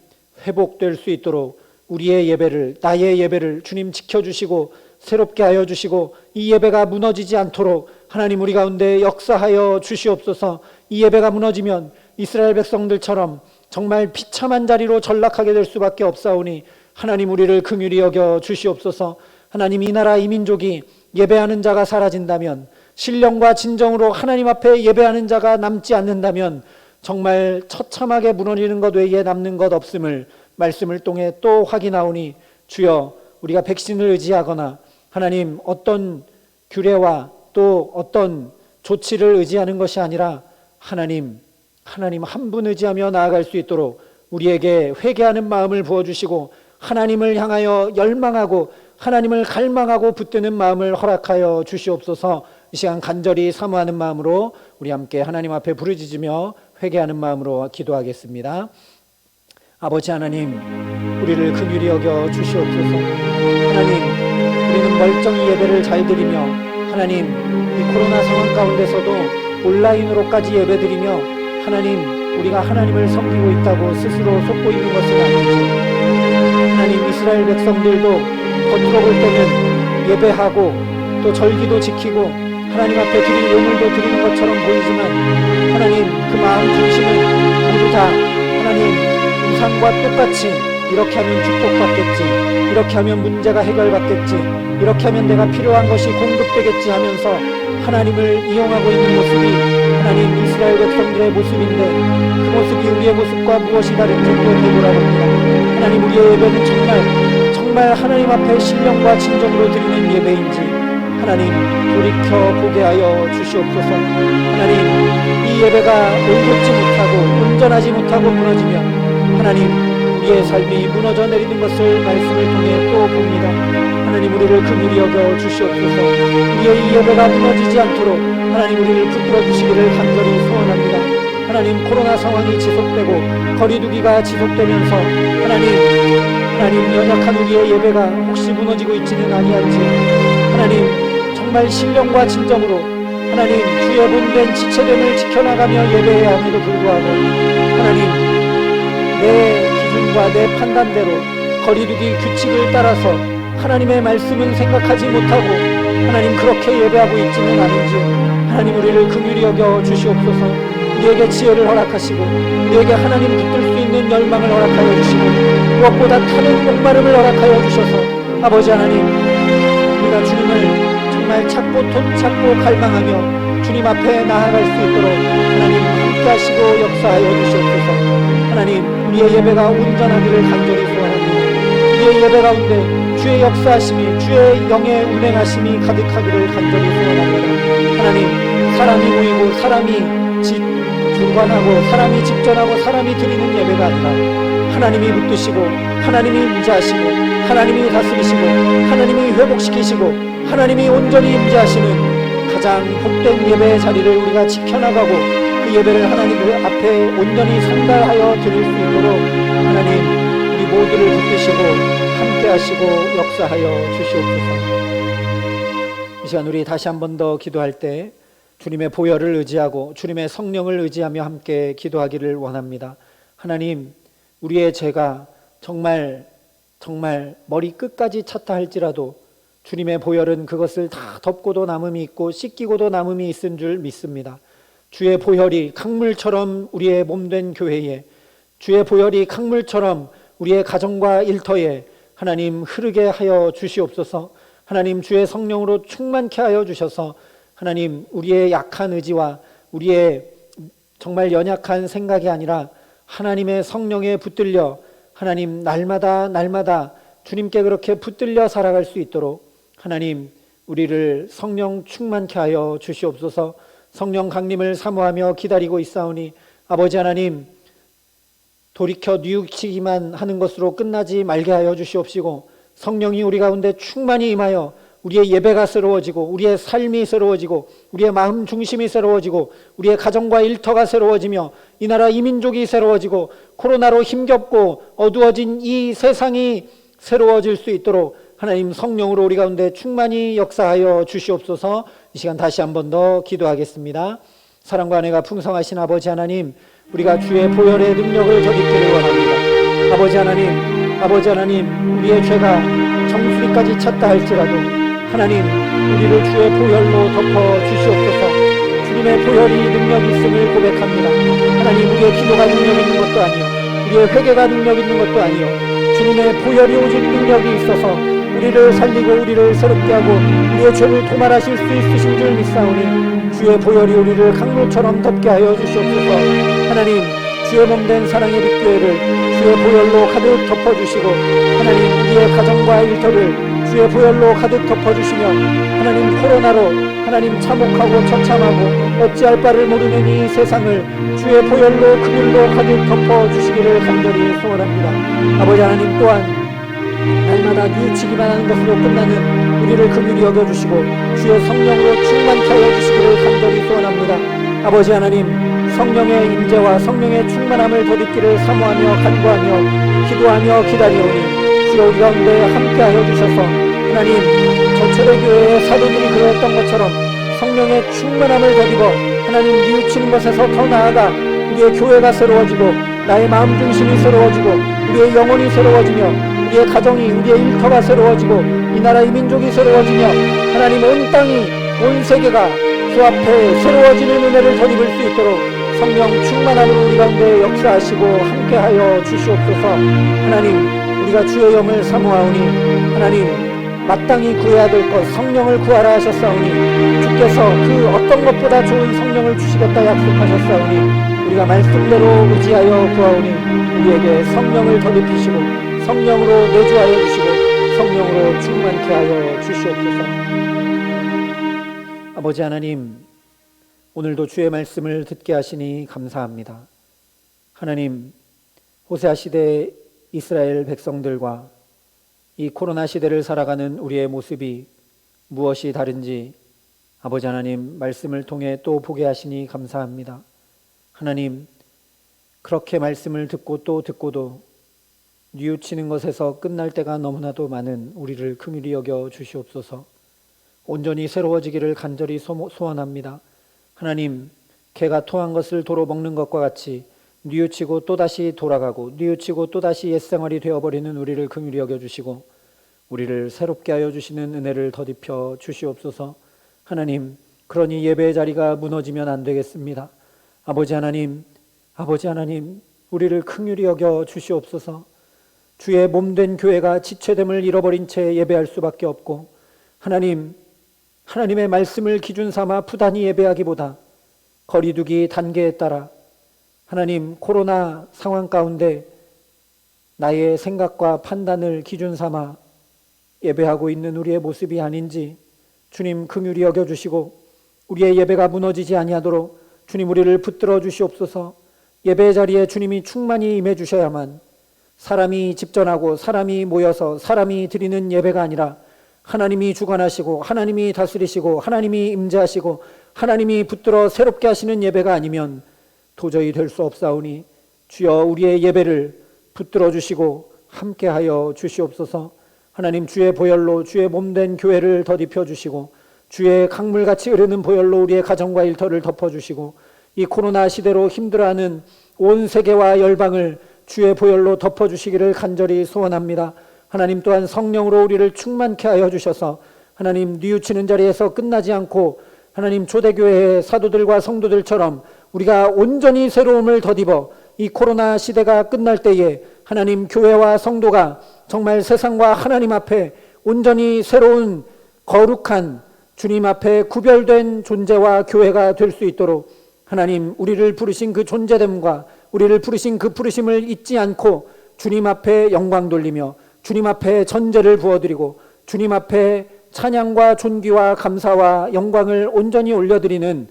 S1: 회복될 수 있도록 우리의 예배를, 나의 예배를 주님 지켜주시고 새롭게 하여 주시고 이 예배가 무너지지 않도록 하나님 우리 가운데 역사하여 주시옵소서. 이 예배가 무너지면 이스라엘 백성들처럼 정말 비참한 자리로 전락하게 될 수밖에 없사오니 하나님 우리를 긍휼히 여겨 주시옵소서. 하나님 이 나라 이 민족이 예배하는 자가 사라진다면, 신령과 진정으로 하나님 앞에 예배하는 자가 남지 않는다면 정말 처참하게 무너지는 것 외에 남는 것 없음을 말씀을 통해 또 확인하오니 주여, 우리가 백신을 의지하거나 하나님 어떤 규례와 또 어떤 조치를 의지하는 것이 아니라 하나님 한 분 의지하며 나아갈 수 있도록 우리에게 회개하는 마음을 부어주시고 하나님을 향하여 열망하고 하나님을 갈망하고 붙드는 마음을 허락하여 주시옵소서. 이 시간 간절히 사모하는 마음으로 우리 함께 하나님 앞에 부르짖으며 회개하는 마음으로 기도하겠습니다. 아버지 하나님, 우리를 긍휼히 여겨 주시옵소서. 하나님, 우리는 멀쩡히 예배를 잘 드리며 하나님 이 코로나 상황 가운데서도 온라인으로까지 예배드리며 하나님 우리가 하나님을 섬기고 있다고 스스로 속보이는 것은 아닌지, 하나님 이스라엘 백성들도 겉으로 볼 때는 예배하고 또 절기도 지키고 하나님 앞에 드릴 예물도 드리는 것처럼 보이지만 하나님 그 마음 중심은 모두 다 하나님 우상과 똑같이 이렇게 하면 축복받겠지, 이렇게 하면 문제가 해결받겠지, 이렇게 하면 내가 필요한 것이 공급되겠지 하면서 하나님을 이용하고 있는 모습이 하나님 이스라엘 백성들의 모습인데 그 모습이 우리의 모습과 무엇이 다른지 또 되돌아봅니다. 하나님 우리의 예배는 정말 하나님 앞에 신령과 진정으로 드리는 예배인지 하나님 돌이켜보게 하여 주시옵소서. 하나님 이 예배가 올곧지 못하고 온전하지 못하고 무너지면 하나님 우리의 삶이 무너져 내리는 것을 말씀을 통해 또 봅니다. 하나님 우리를 긍휼히 여겨 주시옵소서. 우리의 이 예배가 무너지지 않도록 하나님 우리를 붙들어 주시기를 간절히 소원합니다. 하나님 코로나 상황이 지속되고 거리두기가 지속되면서 하나님 연약한 우리의 예배가 혹시 무너지고 있지는 아니한지 하나님 정말 신령과 진정으로 하나님 주의 본된 지체됨을 지켜나가며 예배해야 함에도 불구하고 하나님 내 기준과 내 판단대로 거리두기 규칙을 따라서 하나님의 말씀은 생각하지 못하고 하나님 그렇게 예배하고 있지는 않은지 하나님 우리를 긍휼히 여겨 주시옵소서. 우리에게 지혜를 허락하시고 우리에게 하나님 붙들 수 있는 먹는 열망을 허락하여 주시고 무엇보다 타는 목마름을 허락하여 주셔서 아버지 하나님, 우리가 주님을 정말 찾고 갈망하며 주님 앞에 나아갈 수 있도록 하나님 함께 하시고 역사하여 주시옵소서. 하나님, 우리의 예배가 온전하기를 간절히 소원합니다. 우리의 예배 가운데 주의 역사하심이, 주의 영의 운행하심이 가득하기를 간절히 소원합니다. 하나님, 사람이 모이고 사람이 주관하고 사람이 집전하고 사람이 드리는 예배가 아니라 하나님이 붙드시고 하나님이 임재하시고 하나님이 다스리시고 하나님이 회복시키시고 하나님이 온전히 임재하시는 가장 복된 예배의 자리를 우리가 지켜나가고 그 예배를 하나님 앞에 온전히 상달하여 드릴 수 있도록 하나님, 우리 모두를 붙드시고 함께 하시고 역사하여 주시옵소서. 이 시간 우리 다시 한 번 더 기도할 때 주님의 보혈을 의지하고 주님의 성령을 의지하며 함께 기도하기를 원합니다. 하나님, 우리의 죄가 정말 머리 끝까지 찼다 할지라도 주님의 보혈은 그것을 다 덮고도 남음이 있고 씻기고도 남음이 있은 줄 믿습니다. 주의 보혈이 강물처럼 우리의 몸된 교회에, 주의 보혈이 강물처럼 우리의 가정과 일터에 하나님 흐르게 하여 주시옵소서. 하나님, 주의 성령으로 충만케 하여 주셔서 하나님, 우리의 약한 의지와 우리의 정말 연약한 생각이 아니라 하나님의 성령에 붙들려 하나님, 날마다 주님께 그렇게 붙들려 살아갈 수 있도록 하나님, 우리를 성령 충만케 하여 주시옵소서. 성령 강림을 사모하며 기다리고 있사오니 아버지 하나님, 돌이켜 뉘우치기만 하는 것으로 끝나지 말게 하여 주시옵시고 성령이 우리 가운데 충만히 임하여 우리의 예배가 새로워지고 우리의 삶이 새로워지고 우리의 마음 중심이 새로워지고 우리의 가정과 일터가 새로워지며 이 나라 이 민족이 새로워지고 코로나로 힘겹고 어두워진 이 세상이 새로워질 수 있도록 하나님, 성령으로 우리 가운데 충만히 역사하여 주시옵소서. 이 시간 다시 한 번 더 기도하겠습니다. 사랑과 은혜가 풍성하신 아버지 하나님, 우리가 주의 보혈의 능력을 덧입기를 원합니다. 아버지 하나님, 우리의 죄가 정수리까지 찼다 할지라도 하나님, 우리를 주의 보혈로 덮어 주시옵소서. 주님의 보혈이 능력이 있음을 고백합니다. 하나님, 우리의 기도가 능력 있는 것도 아니요, 우리의 회개가 능력 있는 것도 아니요, 주님의 보혈이 오직 능력이 있어서 우리를 살리고 우리를 새롭게 하고 우리의 죄를 도말하실 수 있으신 줄 믿사오니 주의 보혈이 우리를 강물처럼 덮게 하여 주시옵소서. 하나님, 주의 몸된 사랑의 빛교회를 주의 보혈로 가득 덮어주시고 하나님, 우리의 가정과 일터를 주의 보혈로 가득 덮어주시며 하나님, 코로나로 하나님 참혹하고 처참하고 어찌할 바를 모르는 이 세상을 주의 보혈로 그물로 가득 덮어주시기를 간절히 소원합니다. 아버지 하나님, 또한 날마다 뉘우치기만 하는 것으로 끝나는 우리를 긍휼히 여겨주시고 주의 성령으로 충만케 하여 주시기를 간절히 소원합니다. 아버지 하나님, 성령의 임재와 성령의 충만함을 덧입기를 사모하며 간구하며 기도하며 기다리오니 주여 우리 가운데 함께하여 주셔서 하나님, 저 초대교회의 사도들이 그러했던 것처럼 성령의 충만함을 덧입어 하나님, 뉘우치는 것에서 더 나아가 우리의 교회가 새로워지고 나의 마음 중심이 새로워지고 우리의 영혼이 새로워지며 우리의 가정이, 우리의 일터가 새로워지고 이 나라 이 민족이 새로워지며 하나님, 온 땅이, 온 세계가 주 앞에 새로워지는 은혜를 덧입을 수 있도록 성령 충만함으로 우리 가운데 역사하시고 함께하여 주시옵소서. 하나님, 우리가 주의 영을 사모하오니 하나님, 마땅히 구해야 될 것 성령을 구하라 하셨사오니 주께서 그 어떤 것보다 좋은 성령을 주시겠다 약속하셨사오니 우리가 말씀대로 의지하여 구하오니 우리에게 성령을 덧입히시고 성령으로 내주하여 주시고 성령으로 충만케 하여 주시옵소서. 아버지 하나님, 오늘도 주의 말씀을 듣게 하시니 감사합니다. 하나님, 호세아 시대 이스라엘 백성들과 이 코로나 시대를 살아가는 우리의 모습이 무엇이 다른지 아버지 하나님, 말씀을 통해 또 보게 하시니 감사합니다. 하나님, 그렇게 말씀을 듣고 또 듣고도 뉘우치는 것에서 끝날 때가 너무나도 많은 우리를 긍휼히 여겨 주시옵소서. 온전히 새로워지기를 간절히 소원합니다. 하나님, 개가 토한 것을 도로 먹는 것과 같이 뉘우치고 또다시 돌아가고 뉘우치고 또다시 옛생활이 되어버리는 우리를 긍휼히 여겨주시고 우리를 새롭게 하여 주시는 은혜를 덧입혀 주시옵소서. 하나님, 그러니 예배의 자리가 무너지면 안 되겠습니다. 아버지 하나님, 우리를 긍휼히 여겨 주시옵소서. 주의 몸된 교회가 지체됨을 잃어버린 채 예배할 수밖에 없고, 하나님의 말씀을 기준 삼아 부단히 예배하기보다 거리두기 단계에 따라 하나님 코로나 상황 가운데 나의 생각과 판단을 기준 삼아 예배하고 있는 우리의 모습이 아닌지 주님 긍휼히 여겨주시고 우리의 예배가 무너지지 아니하도록 주님 우리를 붙들어 주시옵소서. 예배 자리에 주님이 충만히 임해 주셔야만 사람이 집전하고 사람이 모여서 사람이 드리는 예배가 아니라 하나님이 주관하시고 하나님이 다스리시고 하나님이 임재하시고 하나님이 붙들어 새롭게 하시는 예배가 아니면 도저히 될 수 없사오니 주여 우리의 예배를 붙들어 주시고 함께하여 주시옵소서. 하나님 주의 보혈로 주의 몸된 교회를 덧입혀 주시고 주의 강물같이 흐르는 보혈로 우리의 가정과 일터를 덮어주시고 이 코로나 시대로 힘들어하는 온 세계와 열방을 주의 보혈로 덮어주시기를 간절히 소원합니다. 하나님 또한 성령으로 우리를 충만케 하여 주셔서 하나님 뉘우치는 자리에서 끝나지 않고 하나님 초대교회의 사도들과 성도들처럼 우리가 온전히 새로움을 덧입어 이 코로나 시대가 끝날 때에 하나님 교회와 성도가 정말 세상과 하나님 앞에 온전히 새로운 거룩한 주님 앞에 구별된 존재와 교회가 될 수 있도록 하나님 우리를 부르신 그 존재됨과 우리를 부르신 그 부르심을 잊지 않고 주님 앞에 영광 돌리며 주님 앞에 전제를 부어드리고 주님 앞에 찬양과 존귀와 감사와 영광을 온전히 올려드리는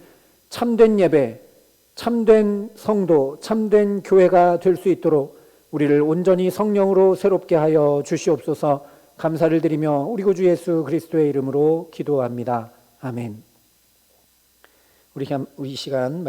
S1: 참된 예배, 참된 성도, 참된 교회가 될 수 있도록 우리를 온전히 성령으로 새롭게 하여 주시옵소서. 감사를 드리며 우리 구주 예수 그리스도의 이름으로 기도합니다. 아멘. 우리 시간